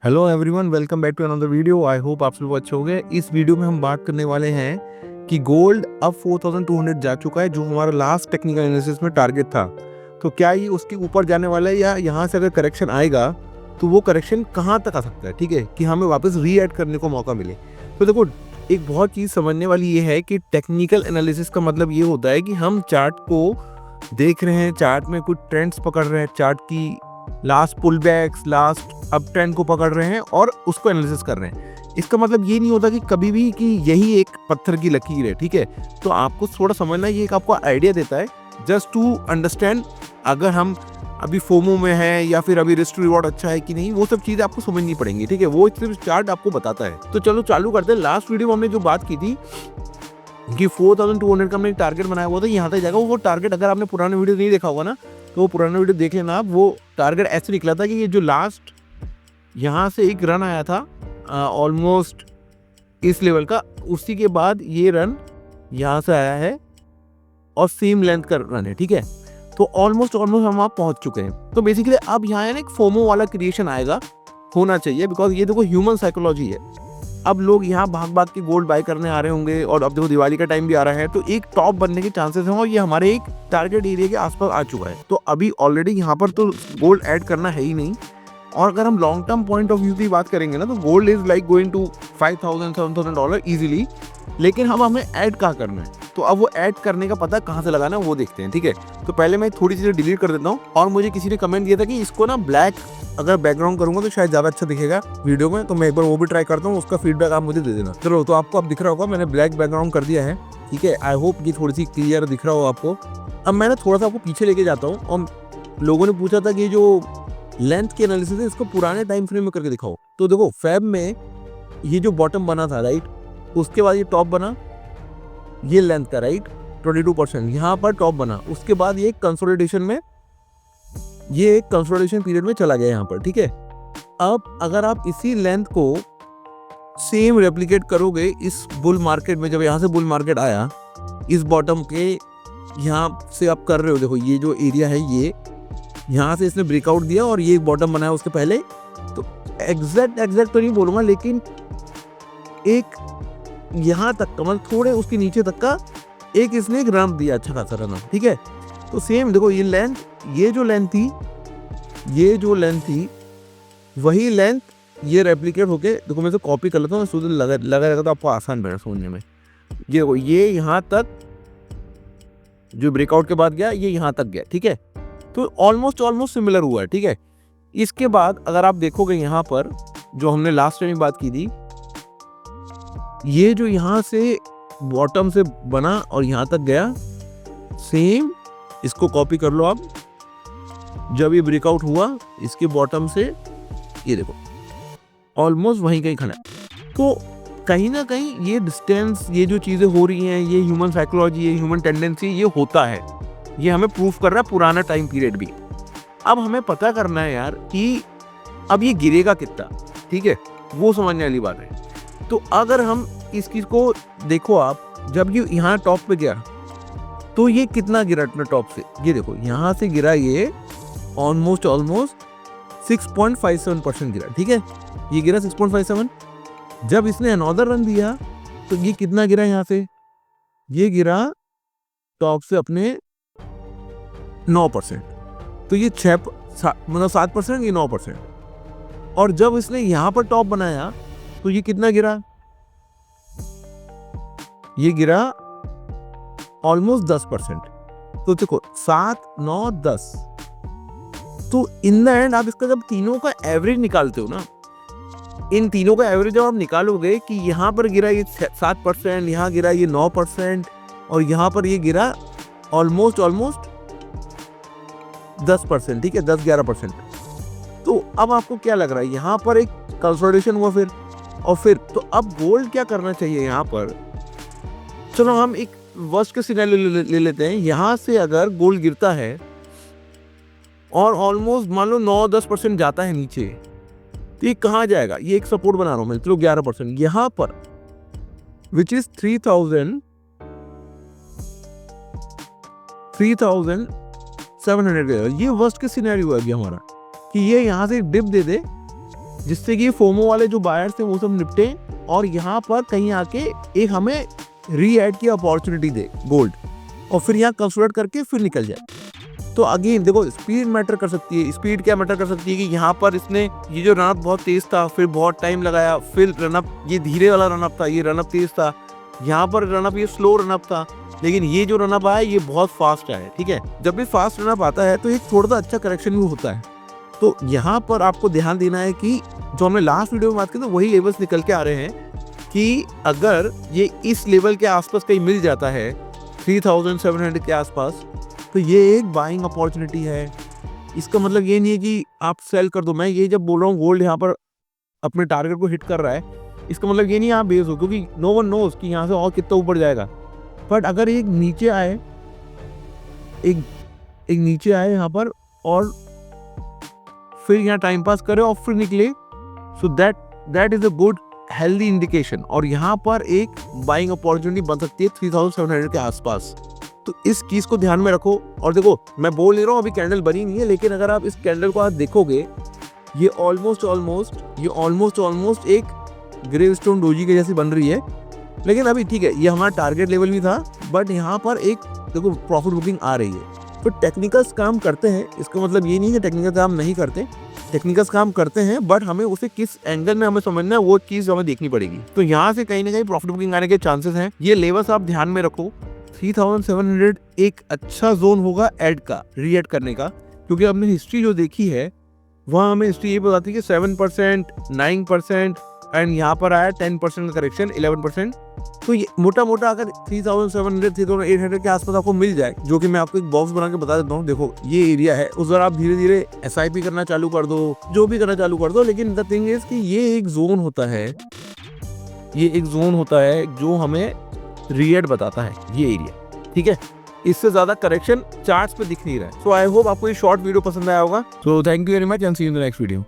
Hello everyone, welcome back to another video. I hope आप सब अच्छे हो गए। इस वीडियो में हम बात करने वाले हैं कि गोल्ड अब 4200 जा चुका है, जो हमारा लास्ट टेक्निकल एनालिसिस में टारगेट था। तो क्या ये उसके ऊपर जाने वाला है, या यहाँ से अगर करेक्शन आएगा तो वो करेक्शन कहाँ तक आ सकता है, ठीक है, कि हमें वापस री ऐड करने को मौका मिले। तो देखो, एक बहुत चीज़ समझने वाली ये है कि टेक्निकल एनालिसिस का मतलब ये होता है कि हम चार्ट को देख रहे हैं, चार्ट में कुछ ट्रेंड्स पकड़ रहे हैं, चार्ट की लास्ट पुल बैक्स, लास्ट अप ट्रेंड को पकड़ रहे हैं और उसको एनालिसिस कर रहे हैं। इसका मतलब ये नहीं होता कि कभी भी कि यही एक पत्थर की लकीर है, ठीक है। तो आपको थोड़ा समझना, ये एक आपको आइडिया देता है जस्ट टू अंडरस्टैंड अगर हम अभी फोमो में है या फिर अभी रिस्क टू रिवॉर्ड अच्छा है कि नहीं, वो सब चीज़ें आपको समझनी पड़ेंगी, ठीक है। वो सिर्फ चार्ट आपको बताता है। तो चलो चालू करते हैं। लास्ट वीडियो में हमने जो बात की थी कि 4200 का हमने टारगेट बनाया हुआ था, यहाँ तक जाएगा। वो टारगेट अगर आपने पुराने वीडियो नहीं देखा होगा ना, तो वो पुराना वीडियो देख लेना आप। वो टारगेट ऐसे निकला था कि ये जो लास्ट यहाँ से एक रन आया था ऑलमोस्ट इस लेवल का, उसी के बाद ये रन यहाँ से आया है और सेम लेंथ का रन है, ठीक है। तो ऑलमोस्ट हम आप पहुँच चुके हैं। तो बेसिकली अब यहाँ है ना, एक फोमो वाला क्रिएशन आएगा, होना चाहिए, बिकॉज ये देखो ह्यूमन साइकोलॉजी है। अब लोग यहाँ भाग भाग के गोल्ड बाय करने आ रहे होंगे, और अब देखो दिवाली का टाइम भी आ रहा है, तो एक टॉप बनने के चांसेस हैं, और ये हमारे एक टारगेट एरिया के आसपास आ चुका है। तो अभी ऑलरेडी यहाँ पर तो गोल्ड ऐड करना है ही नहीं। और अगर हम long term point of view की बात करेंगे ना, तो gold is like going to $5000-$7000 easily. लेकिन हमें ऐड कहाँ करना है, तो अब वो ऐड करने का पता कहाँ से लगाना है वो देखते हैं, ठीक है। तो पहले मैं थोड़ी चीज़ें डिलीट कर देता हूँ। और मुझे किसी ने कमेंट दिया था कि इसको ना ब्लैक अगर बैकग्राउंड करूंगा तो शायद ज़्यादा अच्छा दिखेगा वीडियो में, तो मैं एक बार वो भी ट्राई करता हूँ। उसका फीडबैक आप मुझे दे देना। चलो, तो आपको अब दिख रहा होगा मैंने ब्लैक बैकग्राउंड कर दिया है, ठीक है। आई होप ये थोड़ी सी क्लियर दिख रहा हो आपको। अब मैं ना थोड़ा सा आपको पीछे लेके जाता हूँ। और लोगों ने पूछा था कि जो लेंथ के एनालिसिस है इसको पुराने टाइम फ्रेम में करके दिखाओ। तो देखो, फेब में ये जो बॉटम बना था, राइट, उसके बाद ये टॉप बना, ये लेंथ का, राइट, 22% यहाँ पर टॉप बना। उसके बाद ये कंसोलिडेशन में, ये एक कंसोलिडेशन पीरियड में चला गया यहाँ पर, ठीक है। अब अगर आप इसी लेंथ को सेम रेप्लिकेट करोगे इस बुल मार्केट में, जब यहाँ से बुल मार्केट आया, इस बॉटम के यहाँ से आप कर रहे हो, देखो ये जो एरिया है, ये यहाँ से इसने ब्रेकआउट दिया और ये एक बॉटम बनाया उसके पहले। तो एग्जैक्ट तो नहीं बोलूँगा, लेकिन एक यहाँ तक का, मतलब थोड़े उसके नीचे तक का एक इसने एक रन दिया, अच्छा खासा रन, ठीक है। तो सेम देखो, ये लेंथ, ये जो लेंथ थी वही लेंथ ये रेप्लिकेट होके, देखो मैं तो कॉपी कर लेता हूँ, सूद लगा रहेगा तो आपको आसान बैठा सोचने में। ये देखो, ये यहाँ तक जो ब्रेकआउट के बाद गया, ये यहाँ तक गया, ठीक है। तो ऑलमोस्ट सिमिलर हुआ है, ठीक है। इसके बाद अगर आप देखोगे यहाँ पर जो हमने लास्ट टाइम बात की थी, ये जो यहाँ से बॉटम से बना और यहाँ तक गया, सेम इसको कॉपी कर लो आप। जब ये ब्रेकआउट हुआ इसके बॉटम से, ये देखो ऑलमोस्ट वहीं कहीं खड़ा है। तो कहीं ना कहीं ये डिस्टेंस, ये जो चीज़ें हो रही हैं, ये ह्यूमन साइकोलॉजी, ये ह्यूमन टेंडेंसी, ये होता है। ये हमें प्रूफ कर रहा है पुराना टाइम पीरियड भी। अब हमें पता करना है यार कि अब ये गिरेगा कितना, ठीक है, वो समझने वाली बात है। तो अगर हम इस चीज़ को देखो आप, जब ये यहाँ टॉप पे गया तो ये कितना गिरा अपने टॉप से, ये देखो यहाँ से गिरा, ये ऑलमोस्ट 6.57% गिरा, ठीक है। ये गिरा 6.57। जब इसने अनदर रन दिया तो ये कितना गिरा, यहाँ से ये गिरा टॉप से अपने 9%। तो ये 7%, ये 9%। और जब इसने यहाँ पर टॉप बनाया तो ये कितना गिरा, ये गिरा ऑलमोस्ट 10%। तो देखो 7, 9, 10। तो इन द एंड आप इसका जब तीनों का एवरेज निकालते हो ना, इन तीनों का एवरेज जब आप निकालोगे कि यहाँ पर गिरा ये 7%, यहाँ गिरा ये 9%, और यहाँ पर ये गिरा ऑलमोस्ट 10%, ठीक है, 10-11%। तो अब आपको क्या लग रहा है, यहाँ पर एक कंसोलिडेशन हुआ फिर तो अब गोल्ड क्या करना चाहिए यहाँ पर। चलो हम एक वर्स्ट के सिनेरियो ले लेते हैं। यहाँ से अगर गोल्ड गिरता है और ऑलमोस्ट मान लो 9-10% जाता है नीचे, तो ये कहाँ जाएगा, ये एक सपोर्ट बना रहा हूँ मैं, चलो 11% यहाँ पर, विच इज 3700 गया। ये वर्स्ट के सिनेरियो है अभी हमारा, कि ये यहाँ से डिप दे दे जिससे कि फोमो वाले जो बायर्स थे वो सब निपटे और यहाँ पर कहीं आके एक हमें री एड की अपॉर्चुनिटी दे गोल्ड, और फिर यहाँ कंसोलिडेट करके फिर निकल जाए। तो अगेन देखो, स्पीड मैटर कर सकती है। स्पीड क्या मैटर कर सकती है कि यहाँ पर इसने ये जो रनअप बहुत तेज था, फिर बहुत टाइम लगाया, फिर रनअप ये धीरे वाला रनअप था, ये रनअप तेज था, यहाँ पर रनअप ये स्लो रनअप था, लेकिन ये जो रनअप आया ये बहुत फास्ट आया। ठीक है, जब भी फास्ट रनअप आता है तो एक थोड़ा सा अच्छा करेक्शन भी होता है। तो यहाँ पर आपको ध्यान देना है कि जो हमने लास्ट वीडियो में बात की तो वही लेवल्स निकल के आ रहे हैं कि अगर ये इस लेवल के आसपास कहीं मिल जाता है 3700 के आसपास, तो ये एक बाइंग अपॉर्चुनिटी है। इसका मतलब ये नहीं है कि आप सेल कर दो। मैं ये जब बोल रहा हूँ गोल्ड यहाँ पर अपने टारगेट को हिट कर रहा है, इसका मतलब ये नहीं आप बेस हो, क्योंकि नो वन नोज कि यहाँ से और कितना ऊपर जाएगा। बट अगर एक नीचे आए, एक नीचे आए यहाँ पर और फिर यहाँ टाइम पास करे और फिर निकले, so that is a good healthy indication, और यहाँ पर एक बाइंग अपॉर्चुनिटी बन सकती है 3700 के आसपास। तो इस चीज को ध्यान में रखो। और देखो, मैं बोल नहीं रहा हूँ अभी कैंडल बनी नहीं है, लेकिन अगर आप इस कैंडल को आज देखोगे, ये ऑलमोस्ट एक ग्रेवस्टोन डोजी के जैसी बन रही है। लेकिन अभी ठीक है, ये हमारा टारगेट लेवल भी था, बट यहाँ पर एक देखो प्रॉफिट बुकिंग आ रही है। तो टेक्निकल्स काम करते हैं, इसका मतलब ये नहीं है टेक्निकल काम नहीं करते, टेक्निकल्स काम करते हैं, बट हमें उसे किस एंगल में हमें समझना है वो चीज हमें देखनी पड़ेगी। तो यहाँ से कहीं ना कहीं प्रॉफिट बुकिंग आने के चांसेस हैं। ये लेवल्स आप ध्यान में रखो। 3700 एक अच्छा जोन होगा ऐड का, री ऐड करने का, क्योंकि हमने हिस्ट्री जो देखी है वहाँ हमें हिस्ट्री ये बताती है कि 7%, 9% एंड यहाँ पर आया 10% का करेक्शन, 11%। तो ये मोटा मोटा अगर 3700, 3800 के आसपास आपको मिल जाए, जो कि मैं आपको एक बॉक्स बना के बता देता हूँ, देखो ये एरिया है, उस बार आप धीरे धीरे SIP करना चालू कर दो, जो भी करना चालू कर दो। लेकिन द थिंग इज कि ये एक जोन होता है, जो हमें रीएड बताता है ये एरिया। ठीक है, इससे ज्यादा करेक्शन चार्ट्स पे दिख नहीं रहा है। सो आई होप आपको ये शॉर्ट वीडियो पसंद आया होगा। So thank you very much and see you in the next video.